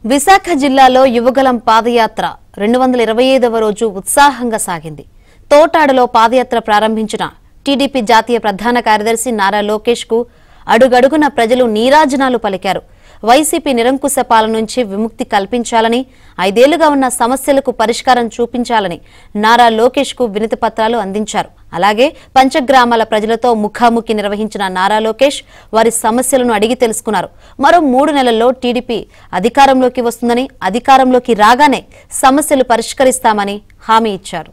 విశాఖ జిల్లాలో యువగలం పాదయాత్ర 225వ రోజు ఉత్సాహంగా సాగింది. తోటాడలో పాదయాత్ర ప్రారంభించిన టీడీపీ జాతీయ ప్రధాన కార్యదర్శి నారా లోకేష్ కు అడుగడుగున ప్రజలు నీరాజనాలు పలికారు. వైసీపీ నిరంకుశ పాలన నుంచి విముక్తి కల్పించాలని, 5 ఏళ్లుగా ఉన్న సమస్యలకు పరిష్కారం చూపించాలని నారా లోకేష్ కు వినతి పత్రాలు అందించారు. అలాగే పంచగ్రామాల ప్రజలతో ముఖాముఖి నిర్వహించిన నారా లోకేష్ వారి సమస్యలను అడిగి తెలుసుకున్నారు. మరో 3 నెలల్లో టీడీపీ అధికారంలోకి వస్తుందని, అధికారంలోకి రాగానే సమస్యలు పరిష్కరిస్తామని హామీ ఇచ్చారు.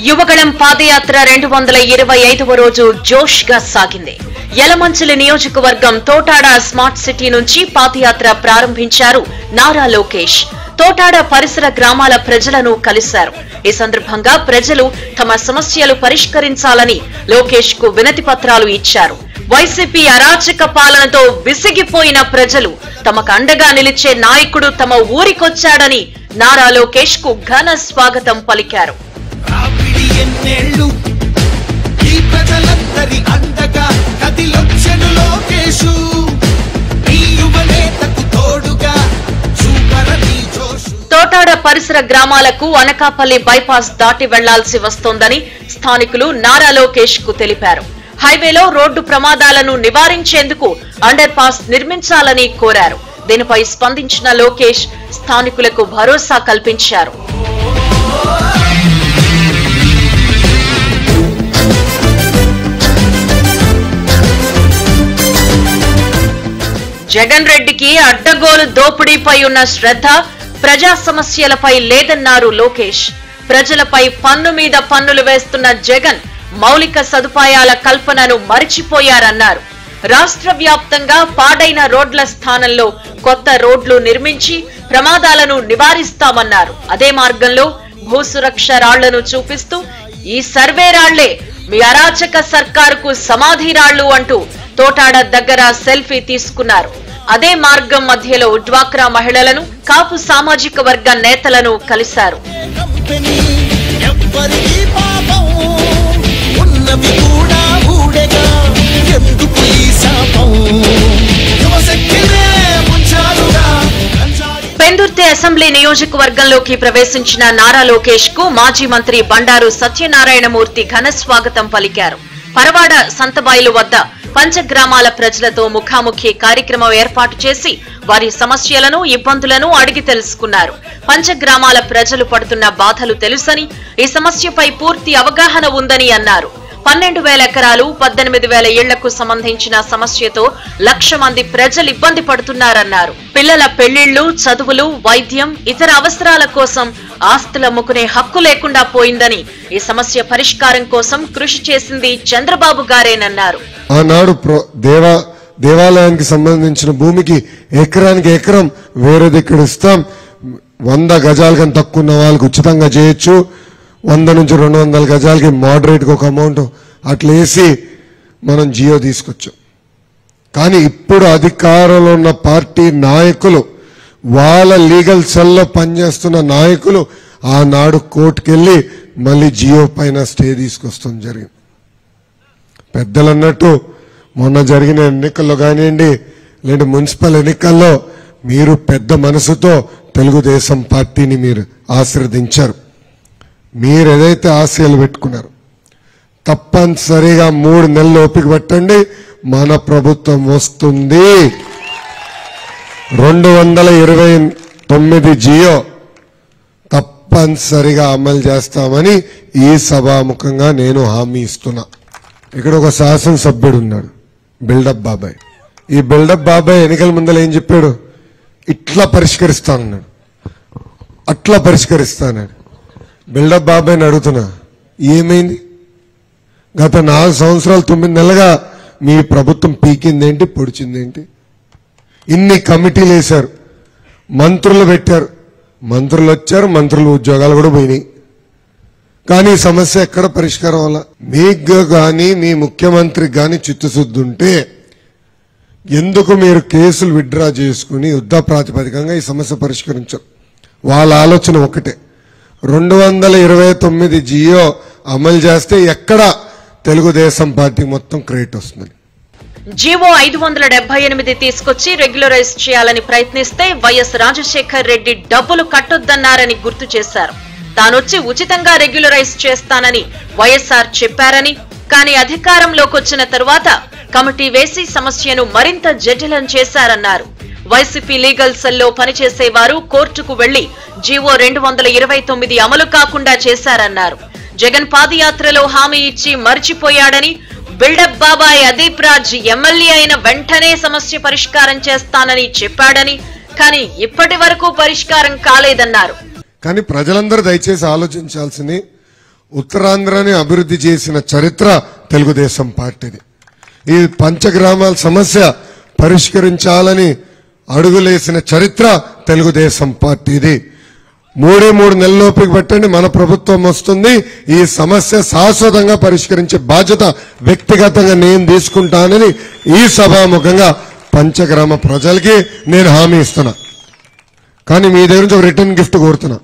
యువగళం పాదయాత్ర 225వ రోజు జోష్ గా సాగింది. యలమంచిలి నియోజకవర్గం తోటాడ స్మార్ట్ సిటీ నుంచి పాదయాత్ర ప్రారంభించారు నారా లోకేష్. తోటాడ పరిసర గ్రామాల ప్రజలను కలిశారు. ఈ సందర్భంగా ప్రజలు తమ సమస్యలు పరిష్కరించాలని లోకేష్ కు వినతి పత్రాలు ఇచ్చారు. వైసీపీ అరాచక పాలనతో విసిగిపోయిన ప్రజలు తమకు అండగా నిలిచే నాయకుడు తమ ఊరికొచ్చాడని నారా లోకేష్ కు ఘన స్వాగతం పలికారు. తోటాడ పరిసర గ్రామాలకు అనకాపల్లి బైపాస్ దాటి వెళ్లాల్సి వస్తోందని స్థానికులు నారా లోకేష్ కు తెలిపారు. హైవేలో రోడ్డు ప్రమాదాలను నివారించేందుకు అండర్ పాస్ నిర్మించాలని కోరారు. దీనిపై స్పందించిన లోకేష్ స్థానికులకు భరోసా కల్పించారు. జగన్ రెడ్డికి అడ్డగోలు దోపిడీపై ఉన్న శ్రద్ధ ప్రజా సమస్యలపై లేదన్నారు లోకేష్. ప్రజలపై పన్ను మీద పన్నులు వేస్తున్న జగన్ మౌలిక సదుపాయాల కల్పనను మరిచిపోయారన్నారు. రాష్ట్ర వ్యాప్తంగా పాడైన రోడ్ల స్థానంలో కొత్త రోడ్లు నిర్మించి ప్రమాదాలను నివారిస్తామన్నారు. అదే మార్గంలో భూసురక్ష రాళ్లను చూపిస్తూ ఈ సర్వే రాళ్లే మీ అరాచక సర్కారుకు సమాధి రాళ్లు అంటూ తోటాడ దగ్గర సెల్ఫీ తీసుకున్నారు. అదే మార్గం మధ్యలో డ్వాక్రా మహిళలను, కాపు సామాజిక వర్గ నేతలను కలిశారు. పెందుర్తి అసెంబ్లీ నియోజకవర్గంలోకి ప్రవేశించిన నారా లోకేష్ కు మాజీ మంత్రి బండారు సత్యనారాయణమూర్తి ఘన స్వాగతం పలికారు. పరవాడ సంతబాయిలు వద్ద పంచగ్రామాల ప్రజలతో ముఖాముఖి కార్యక్రమం ఏర్పాటు చేసి వారి సమస్యలను, ఇబ్బందులను అడిగి తెలుసుకున్నారు. పంచగ్రామాల ప్రజలు పడుతున్న బాధలు తెలుసని, ఈ సమస్యపై పూర్తి అవగాహన ఉందని అన్నారు. 12,000 ఎకరాలు, 18,000 ఇళ్లకు సంబంధించిన సమస్యతో 1,00,000 మంది ప్రజలు ఇబ్బంది పడుతున్నారన్నారు. పిల్లల పెళ్లిళ్లు, చదువులు, వైద్యం, ఇతర అవసరాల కోసం ఆస్తులు అమ్ముకునే హక్కు లేకుండా పోయిందని, ఈ సమస్య పరిష్కారం కోసం కృషి చేసింది చంద్రబాబు గారేనన్నారు. ఆనాడు దేవాలయానికి సంబంధించిన భూమికి ఎకరానికి ఎకరం వేరే దగ్గర ఇస్తాం, 100 గజాల కన్నా తక్కువ ఉన్న వాళ్ళకి ఉచితంగా చేయొచ్చు, 100 నుంచి 200 గజాలకి మోడరేట్ గా ఒక అమౌంట్ అట్లా వేసి మనం జియో తీసుకొచ్చాం. కానీ ఇప్పుడు అధికారంలో ఉన్న పార్టీ నాయకులు, వాళ్ళ లీగల్ సెల్లో పనిచేస్తున్న నాయకులు ఆనాడు కోర్టుకెళ్లి మళ్ళీ జియో పైన స్టే తీసుకొస్తాం జరిగింది. పెద్దలు అన్నట్టు మొన్న జరిగిన ఎన్నికల్లో కానివ్వండి, లేదా మున్సిపల్ ఎన్నికల్లో మీరు పెద్ద మనసుతో తెలుగుదేశం పార్టీని మీరు ఆశీర్వదించారు. మీరు ఏదైతే ఆశయాలు పెట్టుకున్నారు తప్పనిసరిగా 3 నెలలు ఓపిక పట్టండి, మన ప్రభుత్వం వస్తుంది. 229 జియో తప్పనిసరిగా అమలు చేస్తామని ఈ సభాముఖంగా నేను హామీ ఇస్తున్నా. ఇక్కడ ఒక శాసనసభ్యుడు ఉన్నాడు, బిల్డప్ బాబాయ్. ఈ బిల్డప్ బాబాయ్ ఎన్నికల ముందర ఏం చెప్పాడు? ఇట్లా పరిష్కరిస్తానన్నాడు, అట్లా పరిష్కరిస్తానన్నాడు. బిల్డప్ బాబాయ్ని అడుగుతున్నా, ఏమైంది? గత 4 సంవత్సరాలు 9 నెలలుగా మీ ప్రభుత్వం పీకిందేంటి, పొడిచిందేంటి? ఇన్ని కమిటీలు వేశారు, మంత్రులు పెట్టారు, మంత్రులు వచ్చారు, మంత్రులు ఉద్యోగాలు కూడా పోయినాయి. కానీ సమస్య ఎక్కడ పరిష్కారం వల్ల? మీకు గాని మీ ముఖ్యమంత్రికి గాని చిత్తశుద్ధి ఉంటే ఎందుకు మీరు కేసులు విత్డ్రా చేసుకుని యుద్ధ ప్రాతిపదికంగా ఈ సమస్య పరిష్కరించారు? వాళ్ళ ఆలోచన ఒకటే, 229 జియో అమలు చేస్తే ఎక్కడ తెలుగుదేశం పార్టీ మొత్తం క్రెడిట్ వస్తుంది. జీవో 578 తీసుకొచ్చి రెగ్యులరైజ్ చేయాలని ప్రయత్నిస్తే వైఎస్ రాజశేఖర్ రెడ్డి డబ్బులు కట్టొద్దన్నారని గుర్తు చేశారు. తానొచ్చి ఉచితంగా రెగ్యులరైజ్ చేస్తానని వైఎస్ఆర్ చెప్పారని, కానీ అధికారంలోకి వచ్చిన తరువాత కమిటీ వేసి సమస్యను మరింత జటిలం చేశారన్నారు. వైసీపీ లీగల్ సెల్లో పనిచేసేవారు కోర్టుకు వెళ్లి జీవో 229 అమలు కాకుండా చేశారన్నారు. జగన్ పాదయాత్రలో హామీ ఇచ్చి మర్చిపోయాడని, బిల్డప్ బాబాయ్ అదీప్ రాజ్ ఎమ్మెల్యే అయిన వెంటనే సమస్య పరిష్కారం చేస్తానని చెప్పాడని, కానీ ఇప్పటి వరకు పరిష్కారం కాలేదన్నారు. కానీ ప్రజలందరూ దయచేసి ఆలోచించాల్సింది, ఉత్తరాంధ్రని అభివృద్ధి చేసిన చరిత్ర తెలుగుదేశం పార్టీది. ఈ పంచగ్రామాల సమస్య పరిష్కరించాలని అడుగులేసిన చరిత్ర తెలుగుదేశం పార్టీది. 3 నెలల్లోపుకి పెట్టండి, మన ప్రభుత్వం వస్తుంది. ఈ సమస్య శాశ్వతంగా పరిష్కరించే బాధ్యత వ్యక్తిగతంగా నేను తీసుకుంటానని ఈ సభాముఖంగా పంచగ్రామ ప్రజలకి నేను హామీ ఇస్తున్నా. కానీ మీ దగ్గర నుంచి ఒక రిటర్న్ గిఫ్ట్ కోరుతున్నా.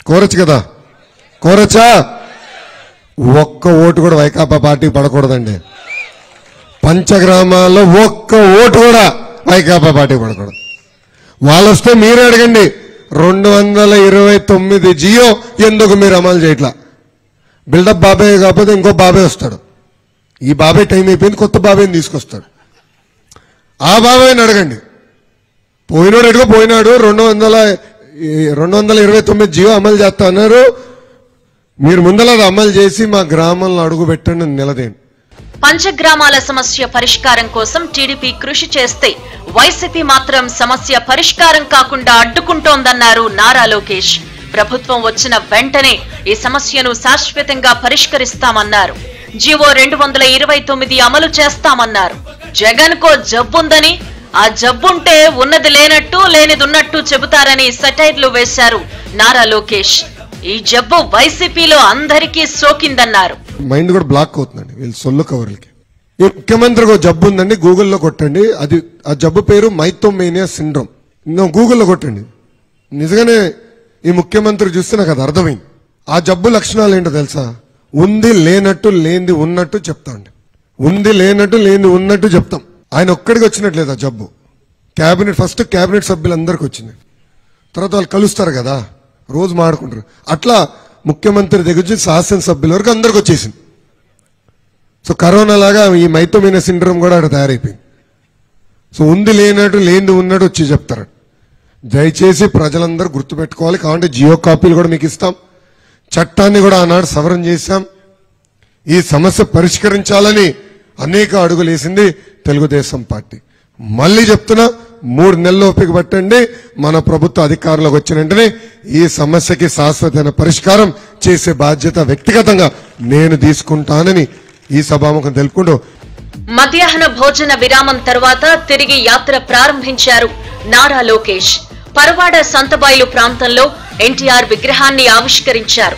కోరచ్చు కదా? కోరచ్చా? ఒక్క ఓటు కూడా వైకాపా పార్టీకి పడకూడదండి. పంచగ్రామాల్లో ఒక్క ఓటు కూడా వైకాపా పార్టీ పడకూడదు. వాళ్ళు వస్తే మీరే అడగండి, 229 జియో ఎందుకు మీరు అమలు చేయట్లా? బిల్డప్ బాబాయ్ కాకపోతే ఇంకో బాబాయ్ వస్తాడు. ఈ బాబాయ్ టైం అయిపోయింది, కొత్త బాబాయ్ని తీసుకొస్తాడు. ఆ బాబాయ్ని అడగండి. పోయినాడు ఎటుకో పోయినాడు, 229 జియో అమలు చేస్తా అన్నారు. మీరు ముందర అది అమలు చేసి మా గ్రామంలో అడుగు పెట్టండి, నిలదేయండి. పంచగ్రామాల సమస్య పరిష్కారం కోసం టీడీపీ కృషి చేస్తే వైసీపీ మాత్రం సమస్య పరిష్కారం కాకుండా అడ్డుకుంటోందన్నారు నారా లోకేష్. ప్రభుత్వం వచ్చిన వెంటనే ఈ సమస్యను శాశ్వతంగా పరిష్కరిస్తామన్నారు. జీవో 229 అమలు చేస్తామన్నారు. జగన్ కో జబ్బుందని, ఆ జబ్బుంటే ఉన్నది లేనట్టు లేనిదున్నట్టు చెబుతారని సెటైర్లు వేశారు నారా లోకేష్. ఈ జబ్బు వైసీపీలో అందరికీ సోకిందన్నారు. మైండ్ కూడా బ్లాక్ అవుతుందండి వీళ్ళు సొల్లు కవర్లకి. ఈ ముఖ్యమంత్రికి ఒక జబ్బు ఉందండి, గూగుల్లో కొట్టండి. అది ఆ జబ్బు పేరు మైథోమేనియా సిండ్రోమ్. గూగుల్లో కొట్టండి. నిజంగానే ఈ ముఖ్యమంత్రి చూస్తే నాకు అది అర్థమైంది. ఆ జబ్బు లక్షణాలు ఏంటో తెలుసా? ఉంది లేనట్టు లేనిది ఉన్నట్టు చెప్తాండి. ఉంది లేనట్టు లేనిది ఉన్నట్టు చెప్తాం. ఆయన ఒక్కడికి వచ్చినట్లేదు ఆ జబ్బు. ఫస్ట్ క్యాబినెట్ సభ్యులందరికీ వచ్చింది. తర్వాత వాళ్ళు కలుస్తారు కదా, రోజు మాడుకుంటారు. అట్లా ముఖ్యమంత్రి దగ్గర నుంచి శాసనసభ్యుల వరకు అందరికి వచ్చేసింది. సో కరోనా లాగా ఈ మైథోమేనియా సిండ్రోమ్ కూడా అక్కడ తయారైపోయింది. సో ఉంది లేనట్టు లేనిది ఉన్నట్టు వచ్చి చెప్తారు. దయచేసి ప్రజలందరూ గుర్తుపెట్టుకోవాలి. కాబట్టి జియో కాపీలు కూడా మీకు ఇస్తాం. చట్టాన్ని కూడా ఆనాడు సవరణ చేశాం. ఈ సమస్య పరిష్కరించాలని అనేక అడుగులు వేసింది తెలుగుదేశం పార్టీ. మళ్ళీ చెప్తున్నా, 3 నెలలు ఓపిక పట్టండి. మన ప్రభుత్వ అధికారంలోకి వచ్చిన వెంటనే ఈ సమస్యకి శాశ్వతమైన పరిష్కారం చేసే బాధ్యత వ్యక్తిగతంగా నేను తీసుకుంటానని ఈ సభాముఖం తెలుపుకుంటూ మధ్యాహ్న భోజన విరామం తర్వాత తిరిగి యాత్ర ప్రారంభించారు నారా లోకేష్. పరవాడ సంతబాయిలు ప్రాంతంలో ఎన్టీఆర్ విగ్రహాన్ని ఆవిష్కరించారు.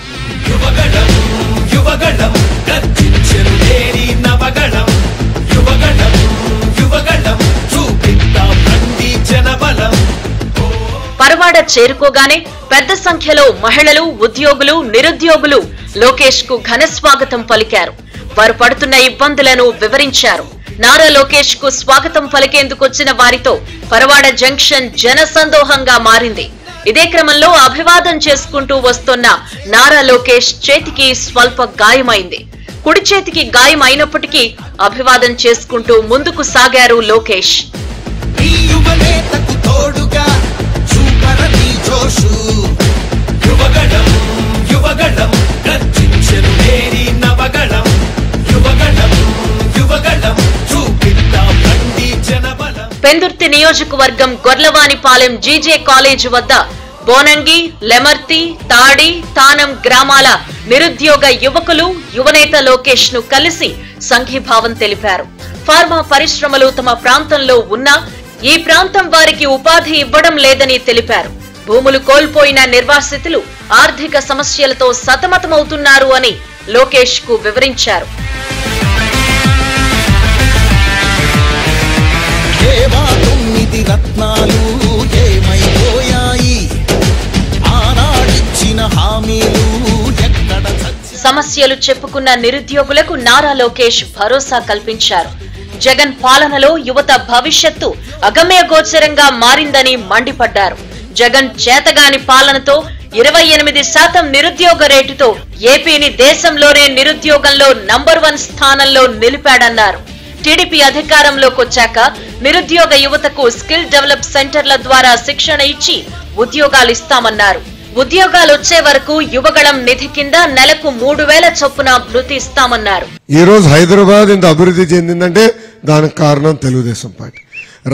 పరవాడ చేరుకోగానే పెద్ద సంఖ్యలో మహిళలు, ఉద్యోగులు, నిరుద్యోగులు లోకేష్ కు ఘన స్వాగతం పలికారు. వారు పడుతున్న ఇబ్బందులను వివరించారు. నారా లోకేష్ కు స్వాగతం పలికేందుకొచ్చిన వారితో పరవాడ జంక్షన్ జనసందోహంగా మారింది. ఇదే క్రమంలో అభివాదం చేసుకుంటూ వస్తున్న నారా లోకేష్ చేతికి స్వల్ప గాయమైంది. కుడి చేతికి గాయం అయినప్పటికీ అభివాదం చేసుకుంటూ ముందుకు సాగారు లోకేష్. పెందుర్తి నియోజకవర్గం గొర్లవానిపాలెం జీజే కాలేజ్ వద్ద బోనంగి, లెమర్తి, తాడి, తానం గ్రామాల నిరుద్యోగ యువకులు యువనేత లోకేష్ ను కలిసి సంఘీభావం తెలిపారు. ఫార్మా పరిశ్రమలు తమ ప్రాంతంలో ఉన్నా ఈ ప్రాంతం వారికి ఉపాధి ఇవ్వడం లేదని తెలిపారు. భూములు కోల్పోయిన నిర్వాసితులు ఆర్థిక సమస్యలతో సతమతమవుతున్నారు అని లోకేష్ కు వివరించారు. రత్నాలు ఏమైపోయాయి, ఆనాడిచ్చిన ఇచ్చిన హామీలు ఎక్కడ సమస్యలు చెప్పుకున్న నిరుద్యోగులకు నారా లోకేష్ భరోసా కల్పించారు. జగన్ పాలనలో యువత భవిష్యత్తు అగమ్యగోచరంగా మారిందని మండిపడ్డారు. జగన్ చేతగాని పాలనతో 28% నిరుద్యోగ రేటుతో ఏపీని దేశంలోనే నిరుద్యోగంలో నంబర్ 1 స్థానంలో నిలిపాడన్నారు. టీడీపీ అధికారంలోకి వచ్చాక నిరుద్యోగ యువతకు స్కిల్ డెవలప్ సెంటర్ల ద్వారా శిక్షణ ఇచ్చి ఉద్యోగాలు ఇస్తామన్నారు. ఉద్యోగాలు వచ్చే వరకు యువగళం నిధి కింద నెలకు 3,000 చొప్పున భృతి ఇస్తామన్నారు. ఈ రోజు హైదరాబాద్ ఇంత అభివృద్ధి చెందిందంటే దానికి కారణం తెలుగుదేశం పార్టీ.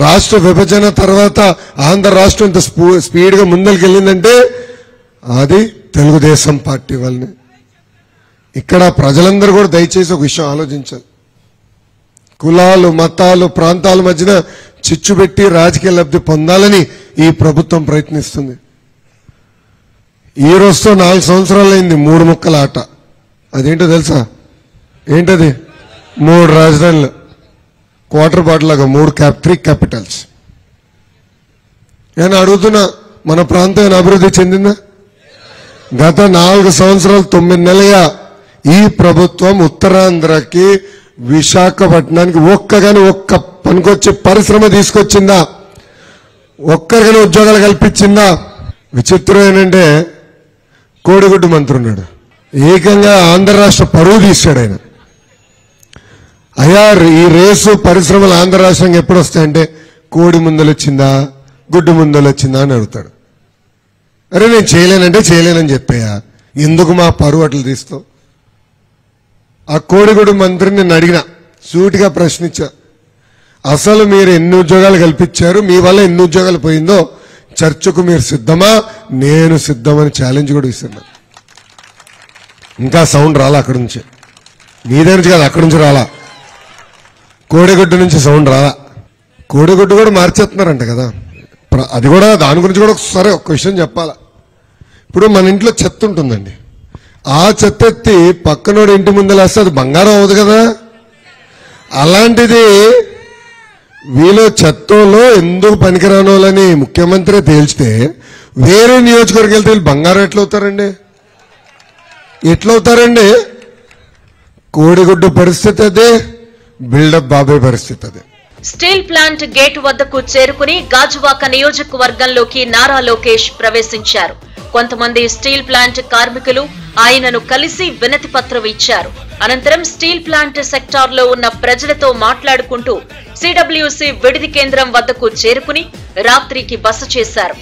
రాష్ట్ర విభజన తర్వాత ఆంధ్ర రాష్ట్రం ఇంత స్పీడ్ గా ముందరికి వెళ్ళిందంటే అది తెలుగుదేశం పార్టీ వల్లనే. ఇక్కడ ప్రజలందరూ కూడా దయచేసి ఒక విషయం ఆలోచించాలి. కులాలు, మతాలు, ప్రాంతాల మధ్యన చిచ్చు పెట్టి రాజకీయ లబ్ధి పొందాలని ఈ ప్రభుత్వం ప్రయత్నిస్తుంది. ఈ రోజుతో 4 సంవత్సరాలైంది 3 ముక్కల ఆట. అదేంటో తెలుసా? ఏంటది? 3 రాజధానులు, క్వార్టర్ బాటిల్ లాగా 3 క్యాపిటల్స్. నేను అడుగుతున్నా, మన ప్రాంతం ఏమైనా అభివృద్ధి చెందిందా? గత 4 సంవత్సరాలు 9 నెలలుగా ఈ ప్రభుత్వం ఉత్తరాంధ్రకి, విశాఖపట్నానికి ఒక్క పనికొచ్చే పరిశ్రమ తీసుకొచ్చిందా? ఒక్కరికైనా ఉద్యోగాలు కల్పించిందా? విచిత్రం ఏంటంటే కోడిగుడ్డు మంత్రి ఉన్నాడు, ఏకంగా ఆంధ్ర రాష్ట్ర పరువు తీశాడు ఆయన. అయ్యా, ఈ రేసు పరిశ్రమలు ఆంధ్ర రాష్ట్రానికి ఎప్పుడు వస్తాయంటే కోడి ముందలు వచ్చిందా, గుడ్డు ముందలు వచ్చిందా అని అడుగుతాడు. అరే నేను చేయలేనని చెప్పాయా, ఎందుకు మా పరువు అట్లు తీస్తావు? ఆ కోడిగుడ్డు మంత్రిని నేను అడిగిన, సూటిగా ప్రశ్నించా, అసలు మీరు ఎన్ని ఉద్యోగాలు కల్పించారు, మీ వల్ల ఎన్ని ఉద్యోగాలు పోయిందో చర్చకు మీరు సిద్ధమా? నేను సిద్ధమని ఛాలెంజ్ కూడా ఇస్తున్నా. ఇంకా సౌండ్ రాలా అక్కడి నుంచి, మీ దగ్గర నుంచి కాదు, అక్కడి నుంచి రాలా. కోడిగుడ్డు నుంచి సౌండ్ రాలా. కోడిగుడ్డు కూడా మార్చేస్తున్నారంట కదా, అది కూడా. దాని గురించి కూడా ఒకసారి ఒక విషయం చెప్పాలా. ఇప్పుడు మన ఇంట్లో చెత్త ఉంటుందండి, ఆ చెత్త ఎత్తి పక్కనోడు ఇంటి ముందలేస్తే అది బంగారం అవ్వదు కదా. అలాంటిది వీళ్ళు చెత్తలో ఎందుకు పనికిరానోళ్ళని ముఖ్యమంత్రి తేల్చితే వేరే నియోజకవర్గం వెళ్తే వీళ్ళు బంగారం ఎట్లవుతారండి? కోడిగుడ్డు పరిస్థితి అదే, బిల్డప్ బాబాయ్ పరిస్థితి అదే. స్టీల్ ప్లాంట్ గేటు వద్దకు చేరుకుని గాజువాక నియోజకవర్గంలోకి నారా లోకేష్ ప్రవేశించారు. కొంతమంది స్టీల్ ప్లాంట్ కార్మికులు ఆయనను కలిసి వినతి పత్రం ఇచ్చారు. అనంతరం స్టీల్ ప్లాంట్ సెక్టార్ లో ఉన్న ప్రజలతో మాట్లాడుకుంటూ సిడబ్ల్యూసీ విడిది కేంద్రం వద్దకు చేరుకుని రాత్రికి బస చేశారు.